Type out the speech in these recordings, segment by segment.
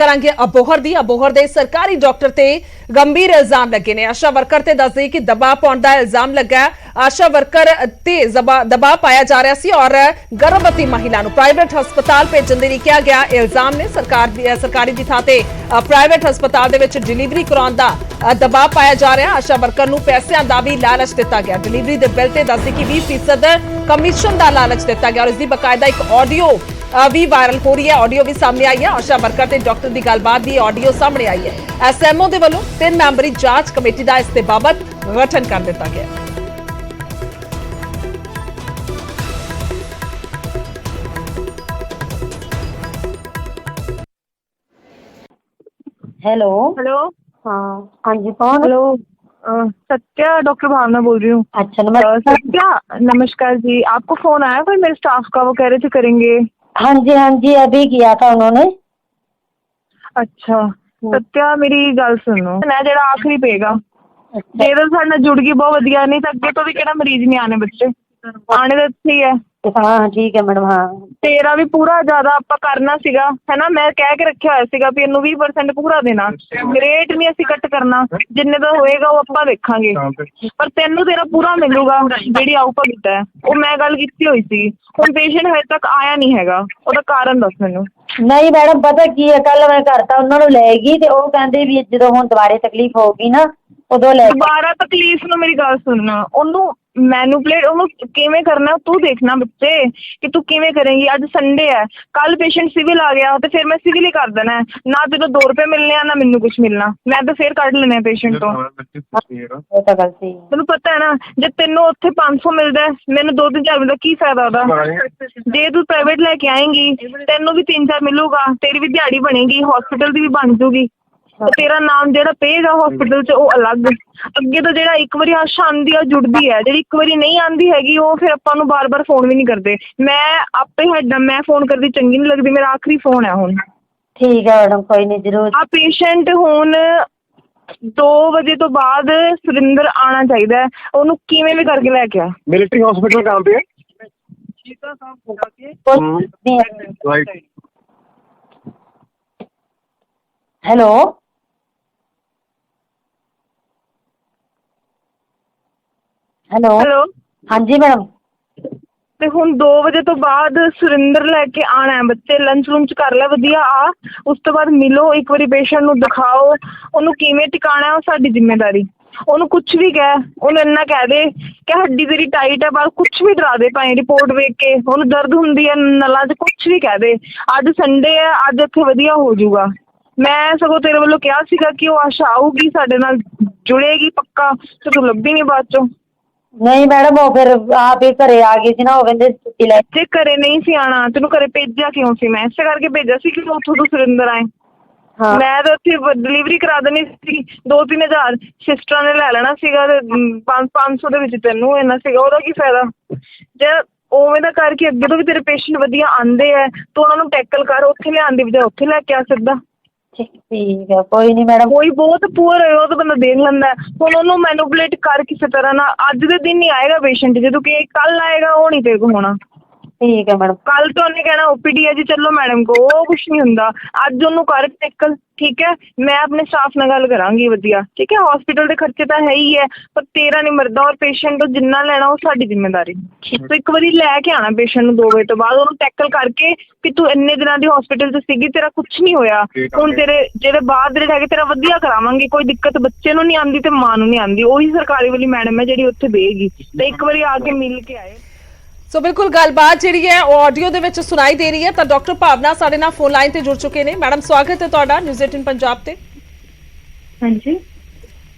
करांगे अबोहर दी अबोहर दे सरकारी डॉक्टर ते गंभीर इल्जाम लगे ने। आशा वर्कर ते दसदे कि दबाव पाउण दा इल्जाम लगा। आशा वर्कर ते दबाव पाया जा रहा सी और गर्भवती महिला नूं प्राइवेट हस्पताल भेजण दे लई कहा गया। इल्जाम ने सरकारी दी थां ते प्राइवेट हस्पताल दे विच डिलीवरी कराउण दा दबाव पाया जा रहा। आशा वर्कर नूं पैसिਆਂ ਦਾ भी लालच दिता गया। डिलीवरी दे बिल ते दसदे कि 20% कमीशन का लालच दिता गया और इसकी बकायदा एक ऑडियो भी वायरल हो रही है। ऑडियो भी सामने आई है। आशा वर्कर ते डॉक्टर की गलबात की ऑडियो सामने आई है। एसएमओ दे वल्लों 3 मैंबरी जांच कमेटी का इस बाबत गठन कर दिता गया। Hello hello. हाँ जी कौन? हेलो सत्या, डॉक्टर भावना बोल रही हूँ। अच्छा नमस्कार। सत्या नमस्कार जी, आपको फोन आया कोई मेरे स्टाफ का? वो कह रहे थे करेंगे। हाँ जी अभी किया था उन्होंने। अच्छा सत्या मेरी गल सुनो, मैं जेड़ा आखिरी पेगा जे तो साडे नाल जुड़ गई बहुत वधिया, नहीं तो अगे तो भी केड़ा मरीज नहीं आने, बच्चे आने तो अच्छे ही है। हाँ ठीक है मैडम। हाँ तेरा भी पूरा ज्यादा आपा करना सीगा है ना, मैं कह के रखा होया सीगा भी इन्नू 20% पूरा देना। रेट नहीं असी कट करना, जिन्ने दा होएगा वो आपा देखांगे, पर तेनू तेरा पूरा मिलूगा जेड़ी आऊ भगत है। वो मैं गल कीती होई सी। हुण पेशेंट हजे तक आया नहीं हैगा, ओदा कारण दस मैनू। नहीं मैडम पता की है, कल मैं करता उन्होंने लैगी ते वो कहंदे भी जो हुण दोबारे तकलीफ होगी ना उदों ले। दोबारा तकलीफ नू मेरी गल सुन, ओनू मैनुपलेट ओनू किवें करना तू देखना बच्चे कि तू किवें करेंगी। अज संडे है, कल पेशेंट सिविल आ गया तो फिर मैं सिविल ही कर देना है ना। तेनों 2 रुपए मिलने आ ना मैनू कुछ मिलना, मैं तो फिर कट लेने पेशेंट तो। वो तो गल सही है। तेनू पता है ना, जे तेनों उत्थे 500 मिलता है, मैनू 2-3 मिलता, की फायदा ओदा? जे तू प्राइवेट लेके आएंगी तेनों भी 3-4 मिलूगा, तेरी भी दिहाड़ी बनेगी, हॉस्पिटल की भी बन जूगी। तेरा नाम जेड़ा पेगा हॉस्पिटल च वो अलग। अगे तो जेड़ा एक बारी आशा आंदी है जुड़दी है, जेड़ी एक बारी नहीं आंदी हैगी वो फिर आपां नूं बार-बार फोन भी नहीं करते। मैं आपे हेड मैं फोन करदी चंगी नहीं लगदी, मेरा आखिरी फोन है हुण। ठीक है मैडम कोई नहीं जरूर। आ पेशेंट हुण 2 बजे तो बाद सुरिंदर आना चाहिए, ओनू किवें भी करके लेके आ। मिलिट्री हॉस्पिटल कहाँ पे है? Hello hello hello. हाँ जी मैडम। ते हुण 2 बजे तो बाद सुरिंदर लेके आना है। बच्चे लंच लुंच कर ले वधिया आ, उस तो बाद मिलो एक बारी पेशेंट नूं दिखाओ, ओनू किवें टिकाना है वो साडी जिम्मेदारी। ओनू कुछ भी कह, ओनू इन्ना कह दे कि हड्डी तेरी टाइट है, बस कुछ भी डरा दे, भाई रिपोर्ट वेख के ओनू दर्द हुंदी है नलां च, कुछ भी कह दे। अज संडे है, अज इत्थे वधिया हो जाऊगा। मैं सगों तेरे वालों कहा सीगा कि वो आशा आऊगी साडे नाल जुड़ेगी पक्का, ते तू लब्भी नहीं बाद चों। नहीं मैडम वो फिर आप ही घरे आ गई थी ना, वो कहंदे छुट्टी ले। जे घरे नहीं सी आना तेनू घरे भेजा क्यों सी? मैं इसे करके भेजा सी कि उथों तू सुरिंदर आए। हाँ मैं तो उत्थे डिलीवरी करा देनी सी, 2-3 हज़ार सिस्टरां ने ले लेना सीगा ते 500 दे विच तेनू इन्ना सीगा, ओदा की फायदा? जे उवें दा करके अगे तो भी तेरे पेशेंट वधिया आंदे है तो उन्हां नूं टैकल कर, उत्थे लिआउण दी बजाय उत्थे लेके आ सिद्धा। ठीक है कोई नहीं मैडम। कोई बहुत पुअर है वो तो बंदा देख लैंदा है। हुण ओनू मैनुपलेट कर किसी तरह ना, अज दे दिन ही आएगा पेशेंट, जे तू कहे कल आएगा वो नहीं तेरे को होना। ठीक है मैडम। कल तो उन्हें कहना ओपीडी है जी चलो मैडम को, वो कुछ नहीं हुंदा। अज ओनू कर टैकल, ठीक है? मैं अपने स्टाफ नाल गल करांगी वधिया, ठीक है? हॉस्पिटल के खर्चे तो है ही है, पर तेरा नहीं मरदा और पेशेंट जिन्ना लेना वो साडी जिम्मेदारी। तो एक बारी लैके आना पेशेंट नूं 2 बजे तो बाद, ओनू टैकल करके कि तू इन्ने दिनां दी हॉस्पिटल च सीगी, तेरा कुछ नहीं होया। हुण तेरे जेहड़े बाद दे हैगे तेरा वधिया करावांगे, कोई दिक्कत बच्चे नूं नहीं आंदी ते मां नूं नहीं आंदी। ओही सरकारी वाली मैडम है जेहड़ी उत्थे बेगी, ते एक बारी आके मिल के आए। सो बिल्कुल गलबात जी है ऑडियो दे विच सुनाई दे रही है। तो डॉक्टर भावना साडे नाल फोन लाइन ते जुड़ चुके हैं। मैडम स्वागत है तुहाडा न्यूज़ 18 पंजाब ते। हाँ जी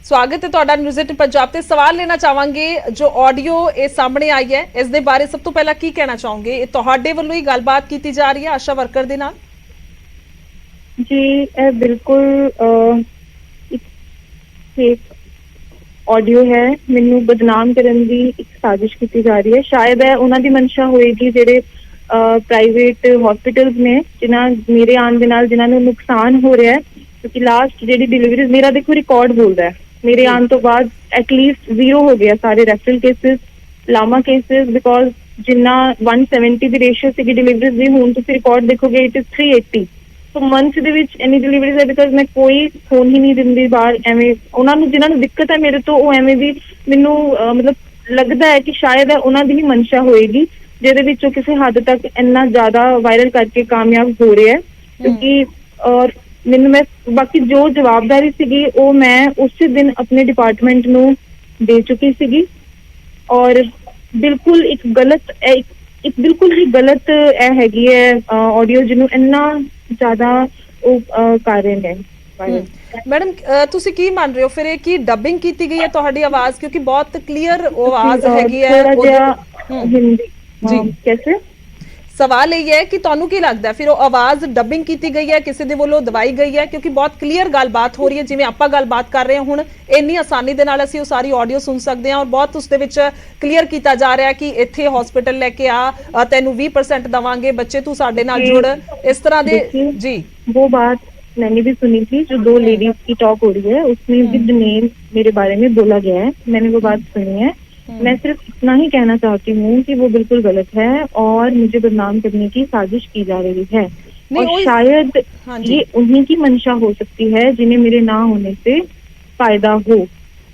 स्वागत है तुहाडा न्यूज़ 18 पंजाब ते। सवाल लेना चाहांगे जो ऑडियो ये सामने आई है इस दे बारे सब तो पहला की कहना चाहोगे? ये तुहाडे वल्लों ही गलबात कीती जा रही है आशा वर्कर दे नाल? जी बिल्कुल एक ऑडियो है, मैनू बदनाम करने की एक साजिश की जा रही है। शायद है उन्होंने मंशा होएगी जेडे प्राइवेट हॉस्पिटल्स ने जिन्हां मेरे आने दे नाल जिन्हां नूं नुकसान हो रहा है, क्योंकि लास्ट जेडी डिलीवरी मेरा देखो रिकॉर्ड बोलता है मेरे आने तो बाद एटलीस्ट 0 हो गया सारे referral cases, LAMA cases, because जिन्ना 170 की रेशियो सी डिलीवरीज दी, हुण तुसीं रिकॉर्ड देखोगे इट इज 380। ਸੋ ਮੰਥ ਦੇ ਵਿੱਚ ਇੰਨੀ ਡਿਲੀਵਰੀਜ਼ ਹੈ ਬਿਕਾਜ਼ ਮੈਂ ਕੋਈ ਖੋਣ ਹੀ ਨਹੀਂ ਦਿੰਦੀ ਬਾਹਰ। ਐਵੇਂ ਉਹਨਾਂ ਨੂੰ ਜਿਨ੍ਹਾਂ ਨੂੰ ਦਿੱਕਤ ਹੈ ਮੇਰੇ ਤੋਂ, ਉਹ ਐਵੇਂ ਵੀ ਮੈਨੂੰ ਮਤਲਬ ਲੱਗਦਾ ਹੈ ਕਿ ਸ਼ਾਇਦ ਉਹਨਾਂ ਦੀ ਹੀ ਮਨਸ਼ਾ ਹੋਏਗੀ ਜਿਹਦੇ ਵਿੱਚ ਉਹ ਕਿਸੇ ਹੱਦ ਤੱਕ ਇੰਨਾ ਜ਼ਿਆਦਾ ਵਾਇਰਲ ਕਰਕੇ ਕਾਮਯਾਬ ਹੋ ਰਿਹਾ ਹੈ। ਕਿਉਂਕਿ ਔਰ ਮੈਨੂੰ ਮੈਂ ਬਾਕੀ ਜੋ ਜਵਾਬਦਾਰੀ ਸੀਗੀ ਉਹ ਮੈਂ ਉਸੇ ਦਿਨ ਆਪਣੇ ਡਿਪਾਰਟਮੈਂਟ ਨੂੰ ਦੇ ਚੁੱਕੀ ਸੀਗੀ। ਔਰ ਬਿਲਕੁਲ ਇੱਕ ਗਲਤ ਇੱਕ ਬਿਲਕੁਲ ਹੀ ਗਲਤ ਇਹ ਹੈਗੀ ਹੈ ਆਡੀਓ ਜਿਹਨੂੰ ਇੰਨਾ ਜ਼ਿਆਦਾ ਉਹ ਕਰ ਰਹੇ ਨੇ ਵਾਇਰਲ। ਮੈਡਮ ਤੁਸੀਂ ਕੀ ਮੰਨ ਰਹੇ ਹੋ ਫਿਰ, ਇਹ ਕੀ ਡਬਿੰਗ ਕੀਤੀ ਗਈ ਹੈ ਤੁਹਾਡੀ ਆਵਾਜ਼? ਕਿਉਂਕਿ ਬਹੁਤ ਕਲੀਅਰ ਆਵਾਜ਼ ਹੈਗੀ ਹੈ ਹਿੰਦੀ ਜੀ। ਕੈਸੇ ਸਵਾਲ ਇਹ ਹੈ ਕਿ ਤੁਹਾਨੂੰ ਕੀ ਲੱਗਦਾ ਫਿਰ ਉਹ ਆਵਾਜ਼ ਡਬਿੰਗ ਕੀਤੀ ਗਈ ਹੈ, ਕਿਸੇ ਦੇ ਵੱਲੋਂ ਦਬਾਈ ਗਈ ਹੈ? ਕਿਉਂਕਿ ਬਹੁਤ ਕਲੀਅਰ ਗੱਲਬਾਤ ਹੋ ਰਹੀ ਹੈ, ਜਿਵੇਂ ਆਪਾਂ ਗੱਲਬਾਤ ਕਰ ਰਹੇ ਹਾਂ ਹੁਣ, ਇੰਨੀ ਆਸਾਨੀ ਦੇ ਨਾਲ ਅਸੀਂ ਉਹ ਸਾਰੀ ਆਡੀਓ ਸੁਣ ਸਕਦੇ ਹਾਂ ਔਰ ਬਹੁਤ ਉਸ ਦੇ ਵਿੱਚ ਕਲੀਅਰ ਕੀਤਾ ਜਾ ਰਿਹਾ ਕਿ ਇੱਥੇ ਹਸਪੀਟਲ ਲੈ ਕੇ ਆ, ਤੈਨੂੰ 20% ਦਵਾਂਗੇ, ਬੱਚੇ ਤੂੰ ਸਾਡੇ ਨਾਲ ਜੁੜ, ਇਸ ਤਰ੍ਹਾਂ ਦੇ जी। वो बात मैंने भी सुनी थी, जो दो लेडीज की टॉक हो रही है उसमें विद नेम मेरे बारे में बोला गया है, मैंने वो बात सुनी है। मैं सिर्फ इतना ही कहना चाहती हूँ कि वो बिल्कुल गलत है और मुझे बदनाम करने की साजिश की जा रही है। और शायद ये उन्हीं की मंशा हो सकती है जिन्हें मेरे ना होने से फायदा हो।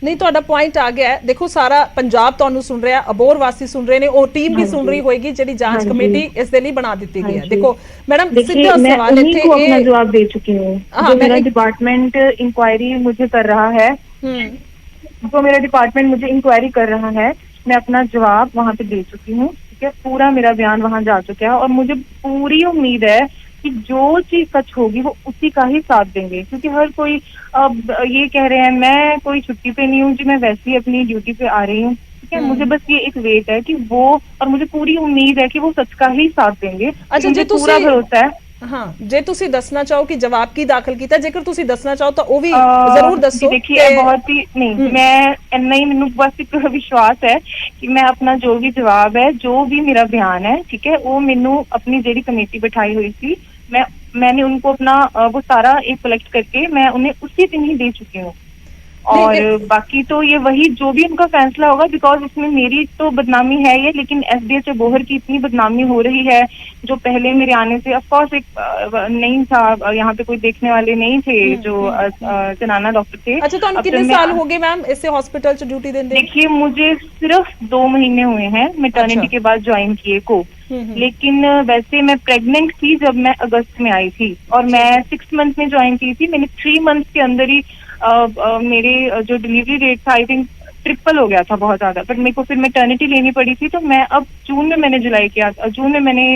नहीं, ਤੁਹਾਡਾ ਪੁਆਇੰਟ ਆ ਗਿਆ ਹੈ। ਦੇਖੋ ਸਾਰਾ ਪੰਜਾਬ ਤੁਹਾਨੂੰ ਸੁਣ ਰਿਹਾ, ਅਬੋਹਰ ਵਾਸੀ ਸੁਣ ਰਹੇ ਨੇ, ਉਹ ਟੀਮ ਵੀ ਸੁਣ ਰਹੀ ਹੋਏਗੀ ਜਿਹੜੀ ਜਾਂਚ ਕਮੇਟੀ ਇਸ ਦੇ ਲਈ ਬਣਾ ਦਿੱਤੀ ਗਈ ਹੈ। देखो मैडम सीधा सवाल इतने को अपना जवाब दे चुकी हूँ। जो मेरा डिपार्टमेंट इंक्वायरी मुझे कर रहा है, जो मेरा डिपार्टमेंट मुझे इंक्वायरी कर रहा है, मैं अपना जवाब वहाँ पे दे चुकी हूँ। ठीक है, पूरा मेरा बयान वहाँ जा चुका है और मुझे पूरी उम्मीद है कि जो चीज सच होगी वो उसी का ही साथ देंगे। क्योंकि हर कोई अब ये कह रहे हैं मैं कोई छुट्टी पे नहीं हूँ जी, मैं वैसे ही अपनी ड्यूटी पे आ रही हूँ। ठीक है, मुझे बस ये एक वेट है कि वो, और मुझे पूरी उम्मीद है कि वो सच का ही साथ देंगे। अच्छा, मुझे पूरा भरोसा है। हाँ, जे तुसी दसना चाहो कि जवाब की दाखिल कीता, जेकर तुसी दसना चाहो तो वो भी जरूर दसो। देखिए बहुत ही नहीं, मैं इन्ना ही मैंने बस एक विश्वास है कि मैं अपना जो भी जवाब है, जो भी मेरा बयान है, ठीक है, वो मैनू अपनी जेडी कमेटी बिठाई हुई थी, मैंने उनको अपना वो सारा एक कलेक्ट करके मैं उन्हें उसी दिन ही दे चुकी हूँ। और बाकी तो ये वही जो भी उनका फैसला होगा, बिकॉज इसमें मेरी तो बदनामी है ये, लेकिन एसडीएच बोहर की इतनी बदनामी हो रही है जो पहले मेरे आने से ऑफकोर्स एक नहीं था, यहाँ पे कोई देखने वाले नहीं थे जो जनाना डॉक्टर थे। अच्छा, तो कितने साल हो गए मैम इससे हॉस्पिटल से ड्यूटी देने? देखिए मुझे सिर्फ 2 महीने हुए हैं मैटरनिटी के बाद ज्वाइन किए को, लेकिन वैसे मैं प्रेग्नेंट थी जब मैं अगस्त में आई थी और मैं 6 मंथ में ज्वाइन की थी। मैंने 3 मंथ के अंदर ही मेरे जो डिलीवरी रेट था आई थिंक ट्रिपल हो गया था बहुत ज्यादा, बट मेरे को फिर मैटरनिटी लेनी पड़ी थी। तो मैं अब जून में मैंने जून में मैंने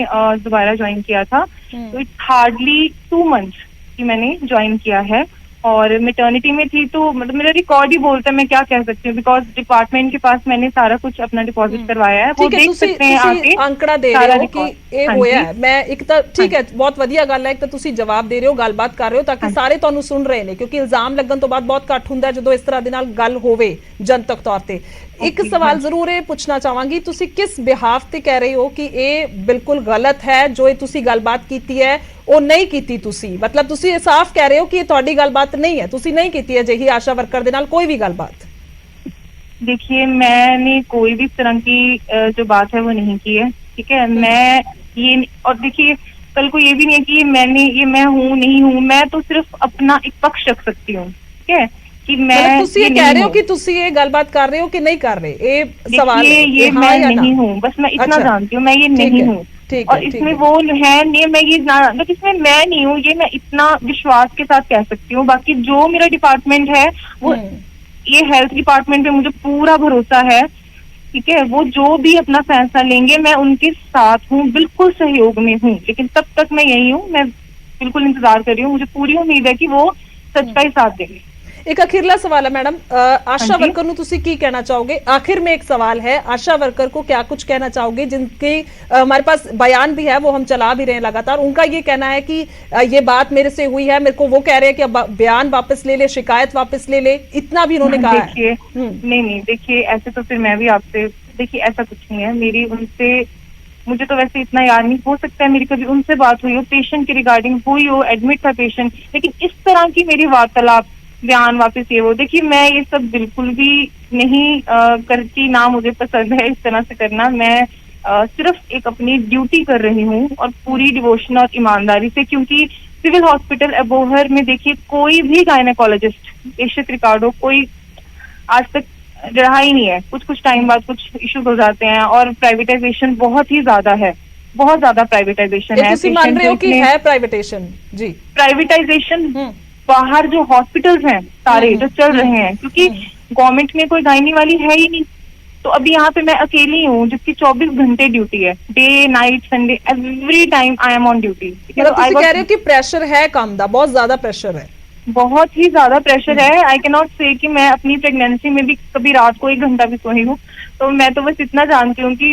दोबारा ज्वाइन किया था। तो इट्स हार्डली 2 मंथ्स की मैंने ज्वाइन किया है और मैटरनिटी में थी, तो मतलब मेरा रिकॉर्ड ही बोलता है, मैं क्या कह सकती हूँ, बिकॉज डिपार्टमेंट के पास मैंने सारा कुछ अपना डिपॉजिट करवाया है। वो देख सकते हैं आके आंकड़ा दे रहे हो कि ਇਹ ਹੋਇਆ ਹੈ। ਮੈਂ ਇੱਕ ਤਾਂ ਠੀਕ ਹੈ, ਬਹੁਤ ਵਧੀਆ ਗੱਲ ਹੈ, ਇੱਕ ਤਾਂ ਤੁਸੀਂ ਜਵਾਬ ਦੇ ਰਹੇ ਹੋ, ਗੱਲਬਾਤ ਕਰ ਰਹੇ ਹੋ ਤਾਂ ਕਿ ਸਾਰੇ ਤੁਹਾਨੂੰ ਸੁਣ ਰਹੇ ਨੇ, ਕਿਉਂਕਿ ਇਲਜ਼ਾਮ ਲੱਗਣ ਤੋਂ ਬਾਅਦ ਬਹੁਤ ਘੱਟ ਹੁੰਦਾ ਜਦੋਂ ਇਸ ਤਰ੍ਹਾਂ ਦੇ ਨਾਲ ਗੱਲ ਹੋਵੇ ਜਨਤਕ ਤੌਰ ਤੇ। ਇੱਕ ਸਵਾਲ ਜ਼ਰੂਰ ਇਹ ਪੁੱਛਣਾ ਚਾਹਾਂਗੀ, ਤੁਸੀਂ ਕਿਸ ਬਿਹਾਫ ਤੇ ਕਹਿ ਰਹੇ ਹੋ ਕਿ ਇਹ ਬਿਲਕੁਲ ਗਲਤ ਹੈ ਜੋ ਇਹ ਤੁਸੀਂ ਗੱਲਬਾਤ ਕੀਤੀ ਹੈ ਉਹ ਨਹੀਂ ਕੀਤੀ ਤੁਸੀਂ? ਮਤਲਬ ਤੁਸੀਂ ਇਹ ਸਾਫ਼ ਕਹਿ ਰਹੇ ਹੋ ਕਿ ਇਹ ਤੁਹਾਡੀ ਗੱਲਬਾਤ ਨਹੀਂ ਹੈ, ਤੁਸੀਂ नहीं की अजिही आशा वर्कर दे नाल कोई भी गलबात? देखिए मैंने कोई भी इस तरह की जो बात है वो नहीं की है। ठीक है, मैं ये, और देखिए कल को ये भी नहीं है कि मैं हूँ नहीं हूँ, मैं तो सिर्फ अपना एक पक्ष रख सकती हूँ। ठीक है, कि मैं ये कह रहे हो कि तुसी ये गलबात कर रहे हो कि नहीं कर रहे? ये सवाल है, ये मैं नहीं हूँ, बस मैं इतना जानती हूँ, मैं ये नहीं हूँ। और इसमें वो है नहीं, मैं ये मतलब इसमें मैं नहीं हूँ, ये मैं इतना विश्वास के साथ कह सकती हूँ। बाकी जो मेरा डिपार्टमेंट है वो ये हेल्थ डिपार्टमेंट पे मुझे पूरा भरोसा है। ठीक है, वो जो भी अपना फैसला लेंगे मैं उनके साथ हूँ, बिल्कुल सहयोग में हूँ, लेकिन तब तक मैं यही हूँ, मैं बिल्कुल इंतजार कर रही हूँ। मुझे पूरी उम्मीद है कि वो सच का ही साथ देंगे। एक अखिरला सवाल है मैडम, आशा वर्कर ਨੂੰ ਤੁਸੀਂ ਕੀ ਕਹਿਣਾ चाहोगे? आखिर में एक सवाल है, आशा वर्कर को क्या कुछ कहना चाहोगे जिनके हमारे पास बयान भी है, वो हम चला भी रहे हैं लगातार, उनका ये कहना है कि ये बात मेरे से हुई है, मेरे को वो कह रहे हैं कि अब बयान वापस ले ले, शिकायत वापस ले ले, इतना भी उन्होंने कहा है। नहीं देखिए ऐसे तो फिर मैं भी आपसे, देखिए ऐसा कुछ नहीं है, मेरी उनसे, मुझे तो वैसे इतना याद नहीं, हो सकता है मेरी कभी उनसे बात हुई हो पेशेंट के रिगार्डिंग, हुई हो, एडमिट था पेशेंट, लेकिन इस तरह की मेरी वार्तालाप, बयान वापस ये वो, देखिए मैं ये सब बिल्कुल भी नहीं करती, ना मुझे पसंद है इस तरह से करना। मैं सिर्फ एक अपनी ड्यूटी कर रही हूँ और पूरी डिवोशन और ईमानदारी से, क्योंकि सिविल हॉस्पिटल अबोहर में देखिए कोई भी गायनेकोलॉजिस्ट पेशेंट रिकॉर्ड हो, कोई आज तक रहा ही नहीं है। कुछ कुछ टाइम बाद कुछ इश्यूज हो जाते हैं और प्राइवेटाइजेशन बहुत ही ज्यादा है, बहुत ज्यादा प्राइवेटाइजेशन ਇਹ है। ਤੁਸੀਂ ਮੰਨ ਰਹੇ ਹੋ ਕਿ ਹੈ ਪ੍ਰਾਈਵੇਟੇਸ਼ਨ? जी, प्राइवेटाइजेशन बाहर जो हॉस्पिटल्स हैं सारे जो चल रहे हैं, क्योंकि गवर्नमेंट में कोई गायनी वाली है ही नहीं। तो अभी यहाँ पे मैं अकेली हूँ जिसकी 24 घंटे ड्यूटी है, day night Sunday every time I am on duty. मतलब ਤੁਸੀਂ ਕਹਿ ਰਹੇ ਹੋ ਕਿ ਪ੍ਰੈਸ਼ਰ ਹੈ ਕੰਮ ਦਾ, ਬਹੁਤ ਜ਼ਿਆਦਾ ਪ੍ਰੈਸ਼ਰ ਹੈ। बहुत ही ज्यादा प्रेशर है। आई कैन नॉट से कि मैं अपनी प्रेगनेंसी में भी कभी रात को 1 घंटा भी सोई हूँ। तो मैं तो बस इतना जानती हूँ कि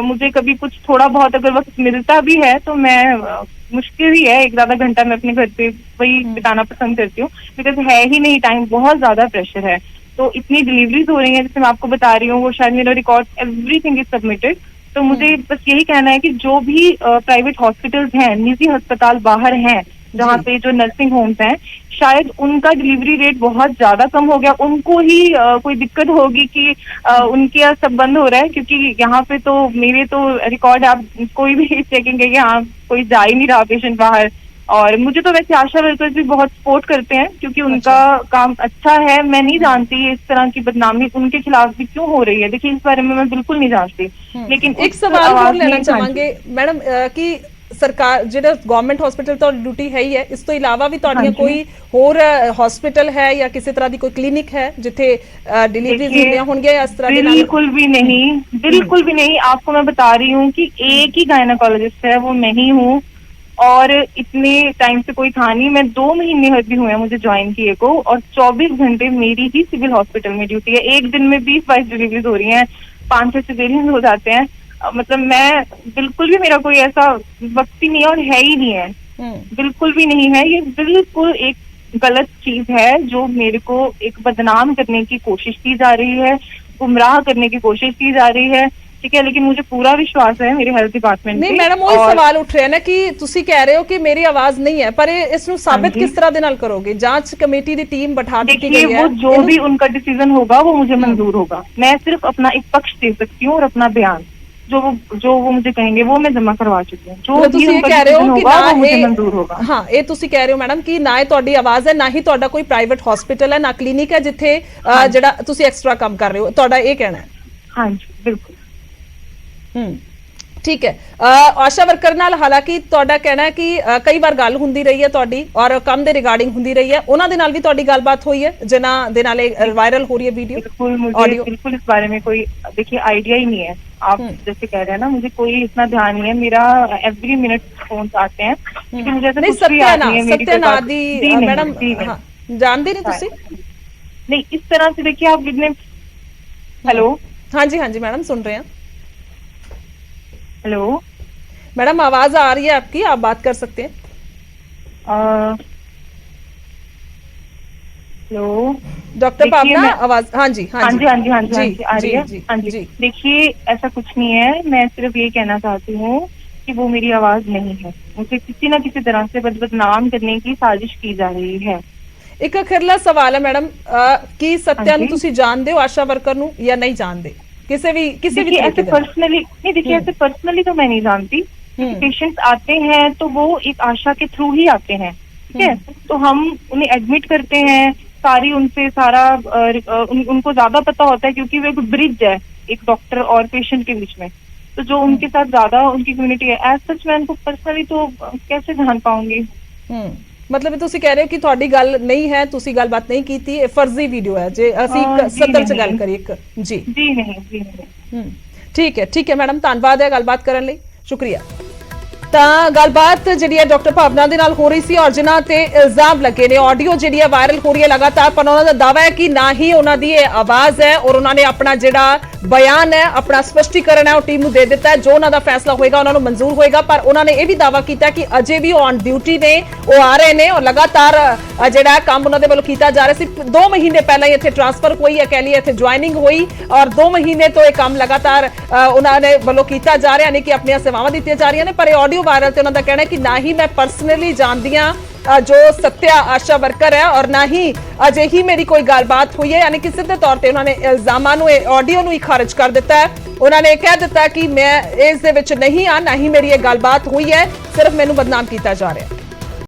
मुझे कभी कुछ थोड़ा बहुत अगर वक्त मिलता भी है तो मैं मुश्किल ही है 1 घंटा मैं अपने घर पे वही बिताना पसंद करती हूँ, बिकॉज है ही नहीं टाइम, बहुत ज्यादा प्रेशर है। तो इतनी डिलीवरीज हो रही है जैसे मैं आपको बता रही हूँ, वो शायद मेरा रिकॉर्ड एवरीथिंग इज सबमिटेड। तो मुझे बस यही कहना है कि जो भी प्राइवेट हॉस्पिटल्स हैं, निजी अस्पताल बाहर हैं जहाँ पे जो नर्सिंग होम्स हैं, शायद उनका डिलीवरी रेट बहुत ज्यादा कम हो गया। उनको ही कोई दिक्कत होगी कि उनके यहाँ सब बंद हो रहा है, क्योंकि यहाँ पे तो मेरे तो रिकॉर्ड आप कोई भी चेकिंग कि हाँ कोई जा ही नहीं रहा पेशेंट बाहर। और मुझे तो वैसे आशा वर्कर्स भी बहुत सपोर्ट करते हैं क्योंकि उनका काम अच्छा है। मैं नहीं जानती इस तरह की बदनामी उनके खिलाफ भी क्यों हो रही है, देखिए इस बारे में मैं बिल्कुल नहीं जानती। लेकिन एक सवाल और लेना चाहांगे मैडम कि ਸਰਕਾਰ ਜਿਹੜਾ ਗਵਰਨਮੈਂਟ ਹਸਪੀਟਲ ਤਾਂ ਡਿਊਟੀ ਹੈ ਹੀ ਹੈ, ਇਸ ਤੋਂ ਇਲਾਵਾ ਵੀ ਤੁਹਾਡੀਆਂ ਕੋਈ ਹੋਰ ਹਸਪੀਟਲ ਹੈ ਜਾਂ ਕਿਸੇ ਤਰ੍ਹਾਂ ਦੀ ਕੋਈ ਕਲੀਨਿਕ ਹੈ ਜਿੱਥੇ डिलीवरीज ਹੁੰਦੀਆਂ ਹੋਣਗੀਆਂ या इस तरह के? बिल्कुल भी नहीं, बिल्कुल भी नहीं। आपको मैं बता रही हूँ कि एक ही गायनेकोलॉजिस्ट है, वो मैं ही हूँ। और इतने टाइम से कोई था नहीं। मैं 2 महीने भी हुए हैं मुझे ज्वाइन किए को, और 24 घंटे मेरी ही सिविल हॉस्पिटल में ड्यूटी है। एक दिन में 20-22 डिलीवरीज हो रही हैं, 5-6 सिजेरियन हो जाते हैं। मतलब मैं बिल्कुल भी, मेरा कोई ऐसा वक्त ही नहीं है और है ही नहीं है, बिल्कुल भी नहीं है। ये बिल्कुल एक गलत चीज है जो मेरे को एक बदनाम करने की कोशिश की जा रही है, गुमराह करने की कोशिश की जा रही है, ठीक है। लेकिन मुझे पूरा विश्वास है मेरे हेल्थ डिपार्टमेंट नहीं मैडम, वही सवाल उठ रहा है ना कि ਤੁਸੀਂ ਕਹਿ ਰਹੇ ਹੋ ਕਿ ਮੇਰੀ आवाज नहीं है, पर ਇਸ ਨੂੰ साबित किस तरह ਦੇ ਨਾਲ ਕਰੋਗੇ? जांच कमेटी ਦੀ टीम बैठा दी गई है, वो जो भी उनका डिसीजन होगा वो मुझे मंजूर होगा। मैं सिर्फ अपना एक पक्ष दे सकती हूँ और अपना बयान जो वो मुझे कहेंगे वो मैं जमा करवा चुकी हूँ। जो भी उनका डिसीजन होगा वो मुझे मंजूर होगा। हाँ, ये ਤੁਸੀਂ ਕਹਿ ਰਹੇ ਹੋ ਮੈਡਮ ਕਿ ਨਾ ਹੀ ਤੁਹਾਡੀ ਆਵਾਜ਼ ਹੈ, ਨਾ ਹੀ ਤੁਹਾਡਾ ਕੋਈ ਪ੍ਰਾਈਵੇਟ ਹਸਪੀਟਲ ਹੈ, ਨਾ ਕਲੀਨਿਕ ਹੈ ਜਿੱਥੇ ਜਿਹੜਾ ਤੁਸੀਂ ਐਕਸਟਰਾ ਕੰਮ ਕਰ ਰਹੇ ਹੋ, ਤੁਹਾਡਾ ਇਹ ਕਹਿਣਾ ਹੈ? हाँ जी बिल्कुल। ठीक है। आशा वर्कर नाल हालांकि ਤੁਹਾਡਾ ਕਹਿਣਾ ਹੈ कि कई बार ਗੱਲ ਹੁੰਦੀ ਰਹੀ ਹੈ ਤੁਹਾਡੀ और ਕੰਮ ਦੇ ਰਿਗਾਰਡਿੰਗ ਹੁੰਦੀ ਰਹੀ है, ਉਹਨਾਂ ਦੇ ਨਾਲ ਵੀ ਤੁਹਾਡੀ ਗੱਲਬਾਤ ਹੋਈ ਹੈ ਜਿਨ੍ਹਾਂ ਦੇ ਨਾਲ वायरल हो रही है वीडियो? बिल्कुल, मुझे बिल्कुल इस बारे में कोई देखिए आइडिया ही नहीं है। आप जैसे कह रहे हैं ना, मुझे कोई इतना ध्यान नहीं है। मेरा एवरी मिनट फोन आते हैं, लेकिन मुझे ऐसा कुछ भी याद नहीं है। सत्यनाथ दी मैडम जानते नहीं तुसी? नहीं, इस तरह से देखिए आप कितने। हेलो, हाँ जी मैडम सुन रहे हैं। हेलो मैडम, आवाज आ रही है आपकी, आप बात कर सकते हैं। हेलो डॉक्टर पावना, आवाज? हाँ जी आ रही है। हाँ जी, देखिए ऐसा कुछ नहीं है। मैं सिर्फ ये कहना चाहती हूँ कि वो मेरी आवाज नहीं है। मुझे किसी न किसी तरह से बदनाम करने की साजिश की जा रही है। एक अखिरला सवाल है मैडम कि सत्या ਨੂੰ ਤੁਸੀਂ ਜਾਣਦੇ ਹੋ, आशा वर्कर ਨੂੰ, या नहीं जानते? किसी भी ऐसे पर्सनली नहीं, देखिए ऐसे पर्सनली तो मैं नहीं जानती। पेशेंट्स आते हैं तो वो एक आशा के थ्रू ही आते हैं, ठीक है। तो हम उन्हें एडमिट करते हैं, सारी उनसे सारा उनको ज्यादा पता होता है क्योंकि वो एक ब्रिज है एक डॉक्टर और पेशेंट के बीच में। तो जो उनके साथ ज्यादा उनकी कम्युनिटी है, एज सच मैं उनको पर्सनली तो कैसे जान पाऊंगी? मतलब ਤੁਸੀਂ ਕਹਿ ਰਹੇ ਹੋ ਕਿ ਤੁਹਾਡੀ ਗੱਲ ਨਹੀਂ ਹੈ, ਤੁਸੀਂ ਗੱਲਬਾਤ ਨਹੀਂ ਕੀਤੀ, ਇਹ ਫਰਜ਼ੀ ਵੀਡੀਓ ਹੈ ਜੇ ਅਸੀਂ ਸੱਤਰ ਚ ਗੱਲ ਕਰੀਏ ਇੱਕ? ਜੀ ਨਹੀਂ। ਠੀਕ ਹੈ ਮੈਡਮ, ਧੰਨਵਾਦ ਹੈ ਗੱਲਬਾਤ ਕਰਨ ਲਈ, ਸ਼ੁਕਰੀਆ। ਤਾਂ ਗੱਲਬਾਤ ਜਿਹੜੀ ਹੈ ਡਾਕਟਰ ਭਾਵਨਾ ਦੇ ਨਾਲ ਹੋ ਰਹੀ ਸੀ ਔਰ ਜਿਨ੍ਹਾਂ ਤੇ ਇਲਜ਼ਾਮ ਲੱਗੇ ਨੇ, ਆਡੀਓ ਜਿਹੜੀ ਹੈ ਵਾਇਰਲ ਹੋ ਰਹੀ ਹੈ ਲਗਾਤਾਰ, ਪਰ ਉਹਨਾਂ ਦਾ ਦਾਅਵਾ ਹੈ ਕਿ ਨਾ ਹੀ ਉਹਨਾਂ ਦੀ ਇਹ ਆਵਾਜ਼ ਹੈ ਔਰ ਉਹਨਾਂ ਨੇ ਆਪਣਾ ਜਿਹੜਾ ਬਿਆਨ ਹੈ, ਆਪਣਾ ਸਪਸ਼ਟੀਕਰਨ ਹੈ, ਉਹ ਟੀਮ ਨੂੰ ਦੇ ਦਿੱਤਾ ਹੈ। ਜੋ ਉਹਨਾਂ ਦਾ ਫੈਸਲਾ ਹੋਏਗਾ ਉਹਨਾਂ ਨੂੰ ਮਨਜ਼ੂਰ ਹੋਏਗਾ, ਪਰ ਉਹਨਾਂ ਨੇ ਇਹ ਵੀ ਦਾਅਵਾ ਕੀਤਾ ਕਿ ਅਜੇ ਵੀ ਔਨ ਡਿਊਟੀ ਨੇ, ਉਹ ਆ ਰਹੇ ਨੇ ਔਰ ਲਗਾਤਾਰ ਜਿਹੜਾ ਕੰਮ ਉਹਨਾਂ ਦੇ ਵੱਲੋਂ ਕੀਤਾ ਜਾ ਰਿਹਾ ਸੀ। 2 ਮਹੀਨੇ ਪਹਿਲਾਂ ਹੀ ਇੱਥੇ ਟ੍ਰਾਂਸਫਰ ਹੋਈ ਹੈ, ਕਹਿ ਲਈਏ ਇੱਥੇ ਜੁਆਇਨਿੰਗ ਹੋਈ ਔਰ 2 ਮਹੀਨੇ ਤੋਂ ਇਹ ਕੰਮ ਲਗਾਤਾਰ ਉਹਨਾਂ ਨੇ ਵੱਲੋਂ ਕੀਤਾ ਜਾ ਰਿਹਾ, ਨੇ ਕਿ ਆਪਣੀਆਂ ਸੇਵਾਵਾਂ ਦਿੱਤੀਆਂ ਜਾ ਰਹੀਆਂ ਨੇ। ਪਰ ਇਹ ਆਡੀਓ ਵਾਇਰਲ ਤੇ ਉਹਨਾਂ ਦਾ ਕਹਿਣਾ ਹੈ ਕਿ ਨਾ ਹੀ ਮੈਂ ਪਰਸਨਲੀ ਜਾਣਦੀ ਹਾਂ जो सत्या आशा वर्कर है और ना ही अजे ही मेरी कोई गलबात हुई है, यानी कि सीधे तौर पर उन्होंने इल्जामां नूं ऑडियो नूं ही खारिज कर दिता है। उन्होंने कह दिता कि मैं इस दे विच नहीं हाँ, ना ही मेरी ये गलबात हुई है, सिर्फ मैनूं बदनाम किया जा रहा है।